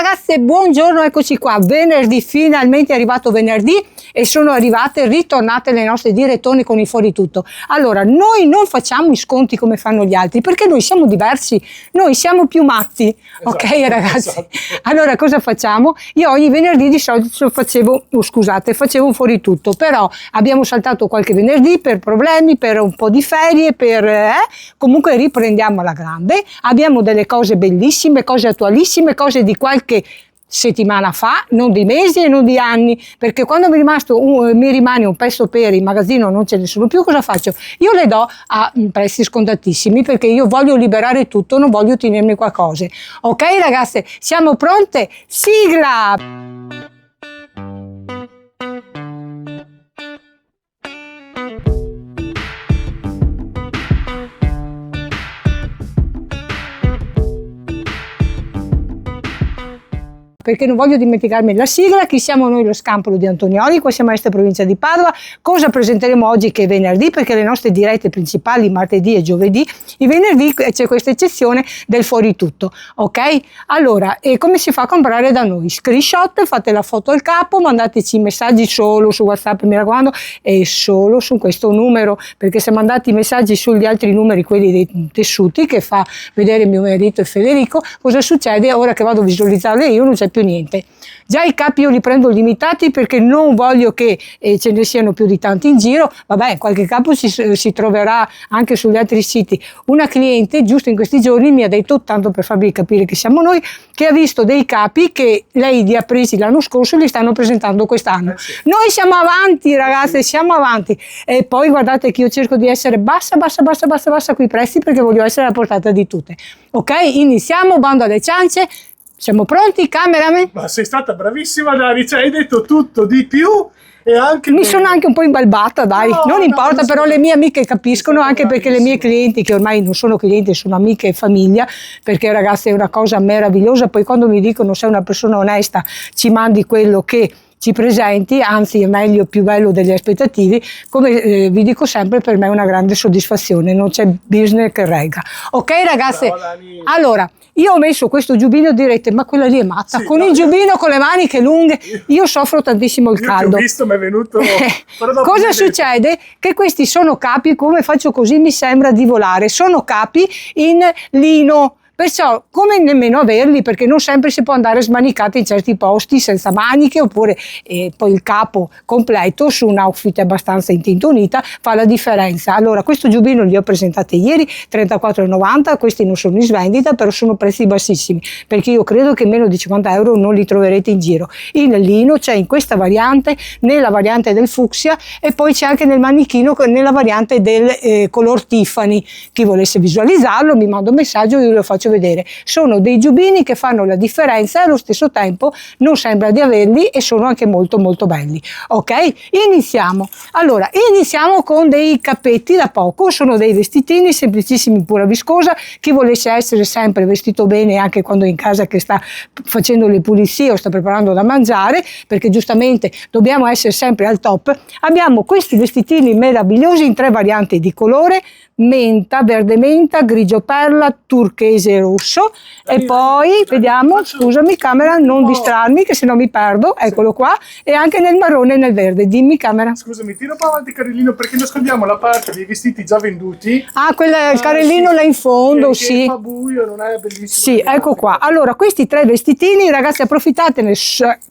ragazze, buongiorno, eccoci qua, venerdì, finalmente è arrivato venerdì e sono arrivate, ritornate le nostre direttone con i fuori tutto. Allora, noi non facciamo i sconti come fanno gli altri, perché noi siamo diversi, noi siamo più matti, esatto, ok ragazzi? Esatto. Allora, cosa facciamo? Io ogni venerdì di solito facevo un fuori tutto, però abbiamo saltato qualche venerdì per problemi, per un po' di ferie, comunque riprendiamo alla grande, abbiamo delle cose bellissime, cose attualissime, cose di qualche settimana fa, non di mesi e non di anni, perché quando mi rimane un pezzo per il magazzino non ce ne sono più, cosa faccio? Io le do a prezzi scontatissimi, perché io voglio liberare tutto, non voglio tenermi qualcosa. Ok ragazze, siamo pronte? Sigla! Perché non voglio dimenticarmi la sigla. Chi siamo noi? Lo Scampolo di Antonioli, qua siamo a Est, provincia di Padova. Cosa presenteremo oggi che è venerdì? Perché le nostre dirette principali martedì e giovedì, i venerdì c'è questa eccezione del fuori tutto, ok? Allora, e come si fa a comprare da noi? Screenshot, fate la foto al capo, mandateci i messaggi solo su WhatsApp, mi raccomando, e solo su questo numero, perché se mandate i messaggi sugli altri numeri, quelli dei tessuti che fa vedere mio marito e Federico, cosa succede? Ora che vado a visualizzarle io non c'è più niente. Già i capi io li prendo limitati perché non voglio che ce ne siano più di tanti in giro. Vabbè, qualche capo si troverà anche sugli altri siti. Una cliente giusto in questi giorni mi ha detto, tanto per farvi capire che siamo noi, che ha visto dei capi che lei li ha presi l'anno scorso e li stanno presentando quest'anno. Sì. Noi siamo avanti ragazze, siamo avanti. E poi guardate che io cerco di essere bassa con i prezzi, perché voglio essere alla portata di tutte. Ok, iniziamo, bando alle ciance. Siamo pronti, cameraman? Ma sei stata bravissima, Dani, ci hai detto tutto di più e anche... Mi sono anche un po' imbalbata, dai, no, non importa, no, però le mie amiche capiscono, anche perché le mie clienti, che ormai non sono clienti, sono amiche e famiglia, perché ragazzi è una cosa meravigliosa, poi quando mi dicono sei una persona onesta, ci mandi quello che ci presenti, anzi è meglio, più bello delle aspettative, come vi dico sempre, per me è una grande soddisfazione, non c'è business che regga. Ok ragazze, allora, io ho messo questo giubbino, direte, ma quella lì è matta, sì, con il giubbino con le maniche lunghe, io soffro tantissimo il caldo. Io ho visto, mi è venuto... Cosa succede? Che questi sono capi, come faccio così mi sembra di volare, sono capi in lino. Perciò come nemmeno averli, perché non sempre si può andare smanicati in certi posti senza maniche, oppure poi il capo completo su un outfit abbastanza intintonita fa la differenza. Allora questo giubbino li ho presentati ieri, 34,90, questi non sono in svendita, però sono prezzi bassissimi, perché io credo che meno di 50 euro non li troverete in giro. In lino c'è in questa variante, nella variante del fucsia, e poi c'è anche nel manichino nella variante del color Tiffany. Chi volesse visualizzarlo mi manda un messaggio, io lo faccio vedere. Sono dei giubbini che fanno la differenza e allo stesso tempo non sembra di averli e sono anche molto molto belli. Ok, iniziamo. Allora iniziamo con dei cappetti da poco, sono dei vestitini semplicissimi, pura viscosa. Chi volesse essere sempre vestito bene anche quando è in casa che sta facendo le pulizie o sta preparando da mangiare, perché giustamente dobbiamo essere sempre al top, abbiamo questi vestitini meravigliosi in 3 varianti di colore: menta, verde menta, grigio perla, turchese rosso. E poi vediamo, scusami camera, non distrarmi che sennò mi perdo, eccolo qua, e anche nel marrone e nel verde. Dimmi camera. Scusami, tira un po' avanti carrellino, perché nascondiamo la parte dei vestiti già venduti. Ah, il carrellino sì, là in fondo, che sì. Fa buio, non è bellissimo. Sì, ecco qua. Allora, questi 3 vestitini, ragazzi, approfittatene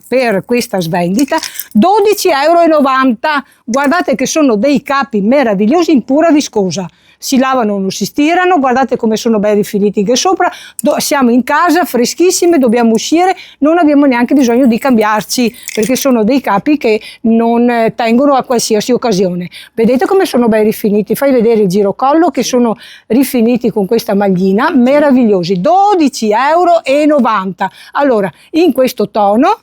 per questa svendita, 12,90 €. Guardate che sono dei capi meravigliosi in pura viscosa. Si lavano, non si stirano, guardate come sono ben rifiniti anche sopra, siamo in casa, freschissime, dobbiamo uscire, non abbiamo neanche bisogno di cambiarci, perché sono dei capi che non tengono a qualsiasi occasione. Vedete come sono ben rifiniti? Fai vedere il girocollo che sono rifiniti con questa maglina, meravigliosi, 12,90 €. Allora, in questo tono,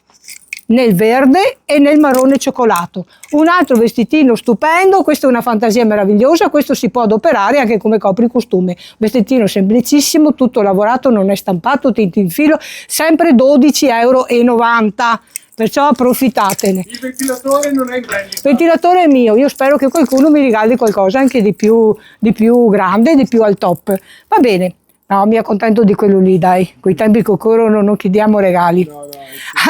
nel verde e nel marrone cioccolato. Un altro vestitino stupendo, questa è una fantasia meravigliosa, questo si può adoperare anche come copricostume. Vestitino semplicissimo, tutto lavorato, non è stampato, tinto in filo, sempre 12,90 €. Perciò approfittatene. Il ventilatore non è in vendita. Il ventilatore è mio, io spero che qualcuno mi regali qualcosa anche di più grande, di più al top. Va bene. No, mi accontento di quello lì, dai. Coi tempi che corrono non chiediamo regali. No, no,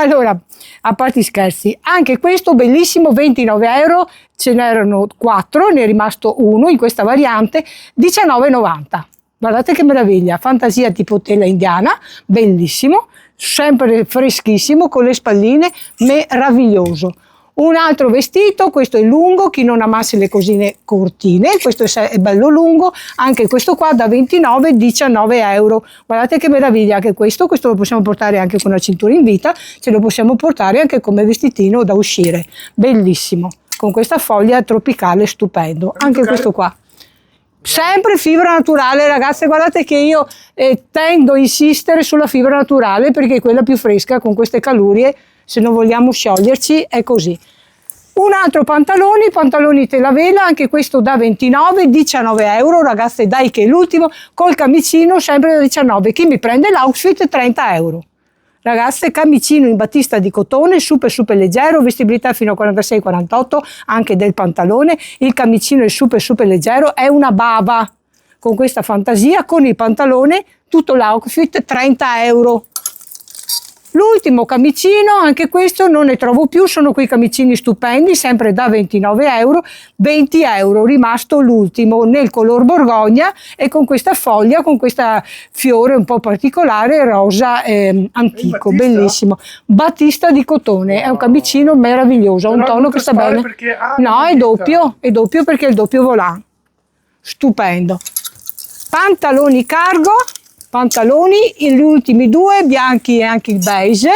Allora, a parte i scherzi, anche questo bellissimo, 29 euro, ce n'erano 4, ne è rimasto uno in questa variante, 19,90. Guardate che meraviglia, fantasia tipo tela indiana, bellissimo, sempre freschissimo, con le spalline, meraviglioso. Un altro vestito, questo è lungo, chi non amasse le cosine cortine, questo è bello lungo, anche questo qua da 29, 19 euro. Guardate che meraviglia anche questo lo possiamo portare anche con la cintura in vita, ce lo possiamo portare anche come vestitino da uscire, bellissimo, con questa foglia tropicale stupendo, anche questo qua. Sempre fibra naturale, ragazze, guardate che io tendo a insistere sulla fibra naturale perché è quella più fresca con queste calorie, se non vogliamo scioglierci è così. Un altro pantaloni tela vela, anche questo da 29, 19 euro, ragazze, dai che è l'ultimo, col camicino sempre da 19, chi mi prende l'outfit 30 euro. Ragazze, camicino in battista di cotone, super leggero, vestibilità fino a 46-48, anche del pantalone, il camicino è super leggero, è una bava, con questa fantasia, con il pantalone, tutto l'outfit 30 euro. L'ultimo camicino, anche questo non ne trovo più, sono quei camicini stupendi, sempre da 29 euro, 20 euro, rimasto l'ultimo nel color borgogna e con questa foglia, con questa fiore un po' particolare, rosa antico, bellissimo. Battista di cotone, è un camicino meraviglioso, ha un tono che sta bene. No, è doppio perché è il doppio volant, stupendo. Pantaloni cargo. Pantaloni, gli ultimi due, bianchi e anche il beige,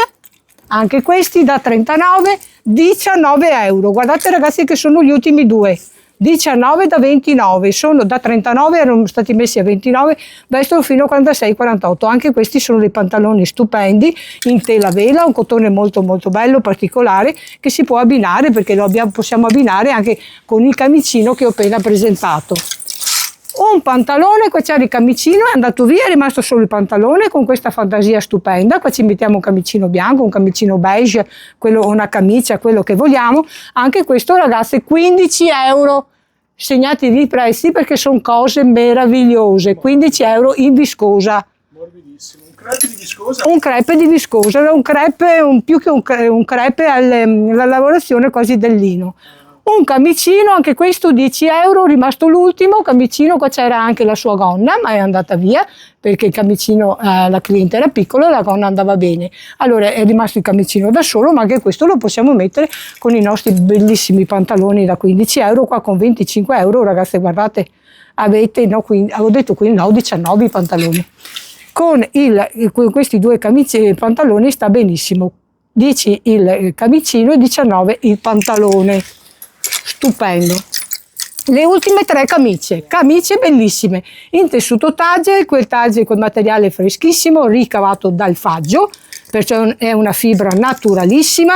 anche questi da 39, 19 euro. Guardate ragazzi che sono gli ultimi due, 19 da 29, sono da 39, erano stati messi a 29, vestono fino a 46-48. Anche questi sono dei pantaloni stupendi, in tela vela, un cotone molto bello, particolare, che si può abbinare, perché possiamo abbinare anche con il camicino che ho appena presentato. Un pantalone, qua c'era il camicino, è andato via, è rimasto solo il pantalone con questa fantasia stupenda. Qua ci mettiamo un camicino bianco, un camicino beige, una camicia, quello che vogliamo. Anche questo ragazzi 15 euro, segnatevi i prezzi perché sono cose meravigliose, 15 euro in viscosa. Morbidissimo, un crepe di viscosa? Un crepe di viscosa, più che un crepe alla lavorazione quasi del lino. Un camicino, anche questo 10 euro, rimasto l'ultimo camicino, qua c'era anche la sua gonna, ma è andata via perché il camicino, la cliente era piccola e la gonna andava bene. Allora è rimasto il camicino da solo, ma anche questo lo possiamo mettere con i nostri bellissimi pantaloni da 15 euro, qua con 25 euro, ragazze, guardate, avete, no, avevo detto 19 i pantaloni. Con questi due pantaloni sta benissimo, 10 il camicino e 19 il pantalone. Stupendo. Le ultime 3 camicie bellissime in tessuto Tage, quel materiale freschissimo ricavato dal faggio, perciò è una fibra naturalissima,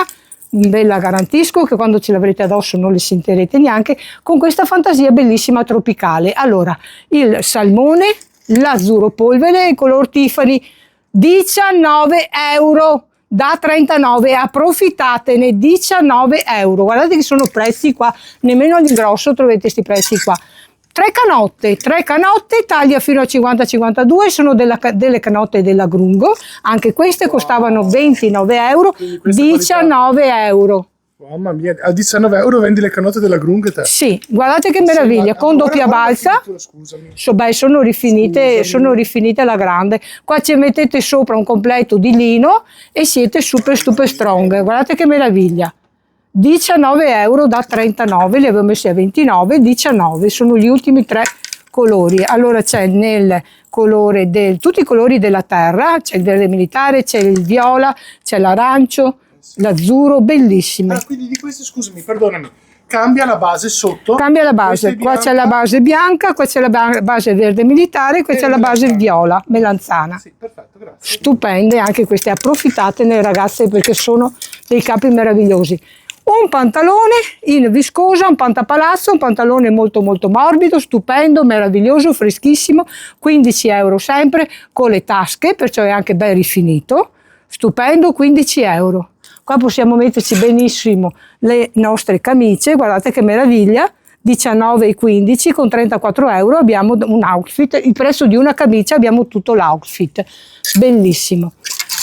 ve la garantisco che quando ce l'avrete addosso non le sentirete neanche, con questa fantasia bellissima tropicale. Allora, il salmone, l'azzurro polvere e il color Tiffany, 19 euro. Da 39, approfittatene, 19 euro. Guardate che sono prezzi qua, nemmeno all'ingrosso trovate questi prezzi qua. 3 canotte, taglia fino a 50-52, sono delle canotte della Grungo, anche queste costavano 29 euro, 19 euro. Mamma mia, a 19 euro vendi le canotte della Grung te? Sì, guardate che meraviglia, con doppia balza, sono rifinite alla grande. Qua ci mettete sopra un completo di lino e siete super strong, guardate che meraviglia. 19 euro da 39, li avevo messi a 29, 19, sono gli ultimi 3 colori. Allora c'è nel colore tutti i colori della terra, c'è il verde militare, c'è il viola, c'è l'arancio, l'azzurro, bellissime. Ah, quindi di queste, scusami, perdonami, cambia la base sotto? Cambia la base, qua c'è la base bianca, qua c'è la base verde militare, qua c'è la base viola, melanzana. Sì, perfetto, grazie. Stupende, anche queste, approfittatene ragazze perché sono dei capi meravigliosi. Un pantalone in viscosa, un pantapalazzo, un pantalone molto morbido, stupendo, meraviglioso, freschissimo, 15 euro sempre, con le tasche, perciò è anche ben rifinito, stupendo, 15 euro. Qua possiamo metterci benissimo le nostre camicie, guardate che meraviglia, 19,15, con 34 euro abbiamo un outfit, il prezzo di una camicia abbiamo tutto l'outfit, bellissimo.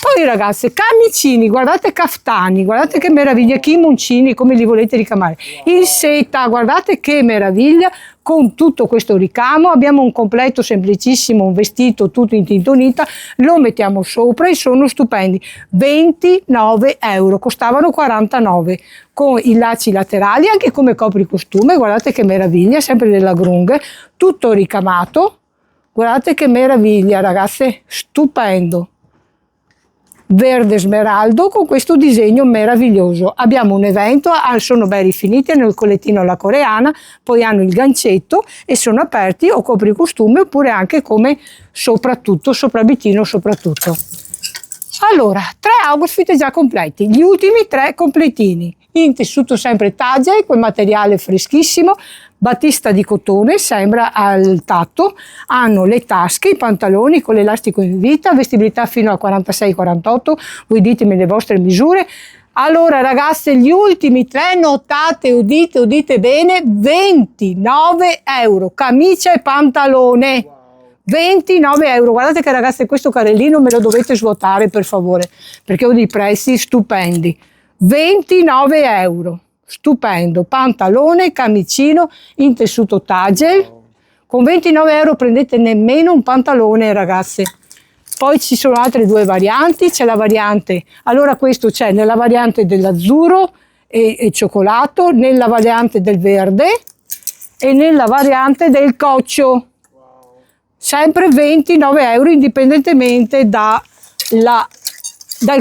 Poi ragazze, camicini, guardate caftani, guardate che meraviglia, kimoncini, come li volete ricamare, in seta, guardate che meraviglia, con tutto questo ricamo. Abbiamo un completo semplicissimo, un vestito tutto in tintonita, lo mettiamo sopra e sono stupendi, 29 euro, costavano 49, con i lacci laterali, anche come copricostume, guardate che meraviglia, sempre della Grung, tutto ricamato, guardate che meraviglia ragazze, stupendo. Verde smeraldo con questo disegno meraviglioso. Abbiamo un evento, sono ben rifiniti, hanno il collettino alla coreana, poi hanno il gancetto e sono aperti o copricostume oppure anche come soprabitino soprattutto. Allora, 3 outfit già completi, gli ultimi 3 completini, in tessuto sempre Tajay, quel materiale freschissimo, battista di cotone, sembra al tatto, hanno le tasche, i pantaloni con l'elastico in vita, vestibilità fino a 46-48, voi ditemi le vostre misure. Allora ragazze, gli ultimi 3, notate, udite bene, 29 euro, camicia e pantalone. 29 euro, guardate che ragazze questo carrellino me lo dovete svuotare per favore, perché ho dei prezzi stupendi. 29 euro, stupendo, pantalone, camicino in tessuto Tajay, con 29 euro prendete nemmeno un pantalone ragazze. Poi ci sono altre 2 varianti, c'è la variante, allora questo c'è nella variante dell'azzurro e cioccolato, nella variante del verde e nella variante del coccio. Sempre 29 euro indipendentemente dal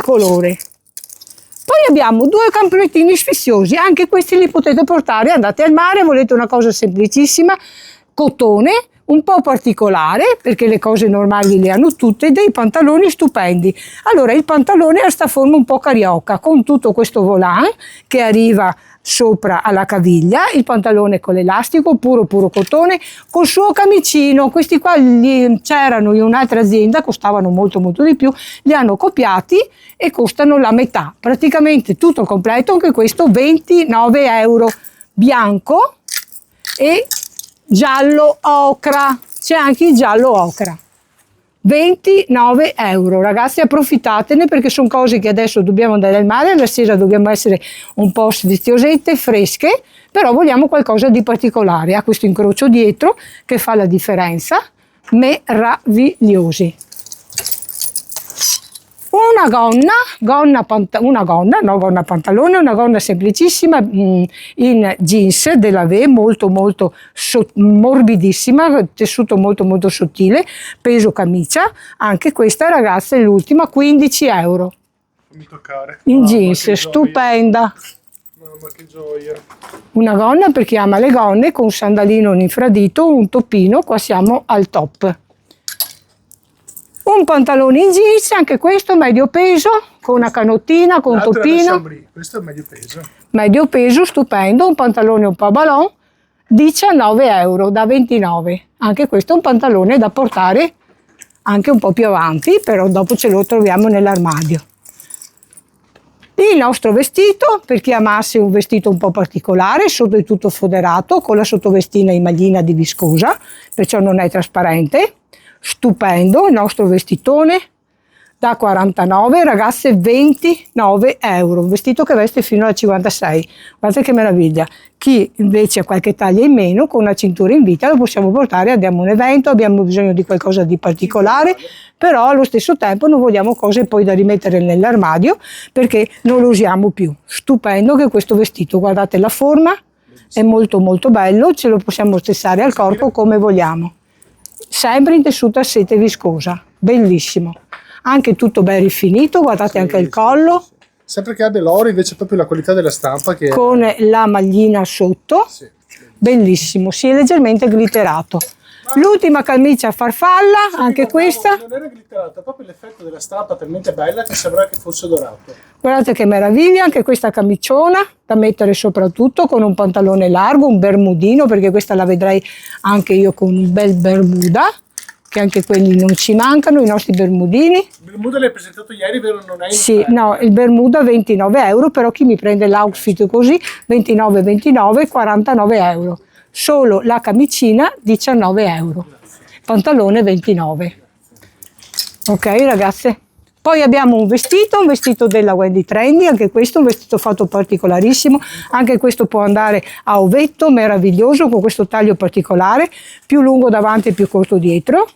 colore. Poi abbiamo 2 completini sfiziosi, anche questi li potete portare, andate al mare, volete una cosa semplicissima, cotone, un po' particolare, perché le cose normali le hanno tutte, dei pantaloni stupendi. Allora il pantalone ha sta forma un po' carioca, con tutto questo volant che arriva sopra alla caviglia, il pantalone con l'elastico, puro cotone, col suo camicino. Questi qua c'erano in un'altra azienda, costavano molto di più, li hanno copiati e costano la metà, praticamente tutto completo, anche questo 29 euro, bianco e giallo ocra, c'è anche il giallo ocra. 29 euro, ragazzi, approfittatene perché sono cose che adesso dobbiamo andare al mare, la sera dobbiamo essere un po' sfiziosette, fresche, però vogliamo qualcosa di particolare. Ha questo incrocio dietro che fa la differenza, meravigliosi. Una gonna pantalone, una gonna semplicissima in jeans della V, molto morbidissima, tessuto molto sottile, peso camicia, anche questa ragazza è l'ultima, 15 euro. Fammi toccare. In jeans, stupenda. Mamma che gioia. Una gonna per chi ama le gonne, con un sandalino, un infradito, un toppino, qua siamo al top. Un pantalone in jeans, anche questo medio peso, con una canottina, con un toppino. Questo è medio peso. Medio peso, stupendo, un pantalone un po' ballon, 19 euro da 29. Anche questo è un pantalone da portare anche un po' più avanti, però dopo ce lo troviamo nell'armadio. Il nostro vestito, per chi amasse un vestito un po' particolare, sotto è tutto foderato, con la sottovestina in maglina di viscosa, perciò non è trasparente. Stupendo il nostro vestitone da 49, ragazze 29 euro, un vestito che veste fino a 56, guardate che meraviglia. Chi invece ha qualche taglia in meno, con una cintura in vita, lo possiamo portare, abbiamo un evento, abbiamo bisogno di qualcosa di particolare, però allo stesso tempo non vogliamo cose poi da rimettere nell'armadio perché non lo usiamo più. Stupendo che questo vestito, guardate la forma, è molto bello, ce lo possiamo stessare al corpo come vogliamo. Sempre in tessuto a sete viscosa, bellissimo, anche tutto ben rifinito, guardate anche il collo, sempre che abbia l'oro, invece proprio la qualità della stampa che con la maglina sotto, bellissimo, si è leggermente glitterato. L'ultima camicia a farfalla, anche questa. Non era glitterata, proprio l'effetto della stampa talmente bella che sembra che fosse dorato. Guardate che meraviglia, anche questa camiciona da mettere soprattutto con un pantalone largo, un bermudino, perché questa la vedrei anche io con un bel bermuda, che anche quelli non ci mancano, i nostri bermudini. Il bermuda l'hai presentato ieri, vero? Non è in Sì, no, il bermuda 29 euro, però chi mi prende l'outfit così, 29, 49, 49 euro. solo la camicina 19 euro, pantalone 29. Ok ragazze? Poi abbiamo un vestito della Wendy Trendy, anche questo un vestito fatto particolarissimo, anche questo può andare a ovetto, meraviglioso, con questo taglio particolare, più lungo davanti e più corto dietro,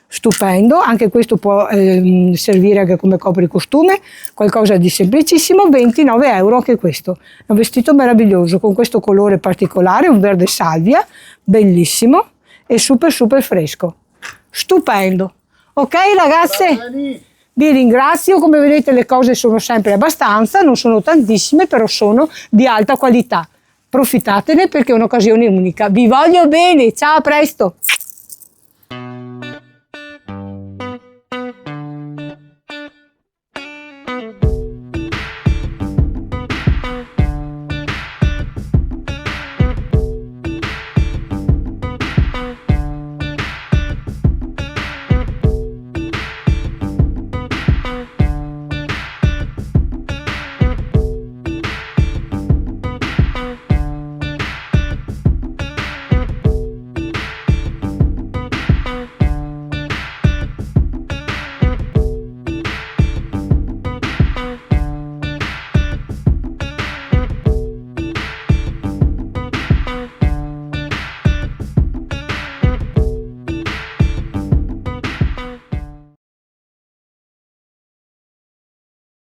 stupendo, anche questo può servire anche come copricostume, qualcosa di semplicissimo, 29 euro anche questo, è un vestito meraviglioso, con questo colore particolare, un verde salvia, bellissimo e super fresco, stupendo. Ok ragazze? Vi ringrazio, come vedete le cose sono sempre abbastanza, non sono tantissime, però sono di alta qualità. Approfittatene perché è un'occasione unica. Vi voglio bene, ciao, a presto!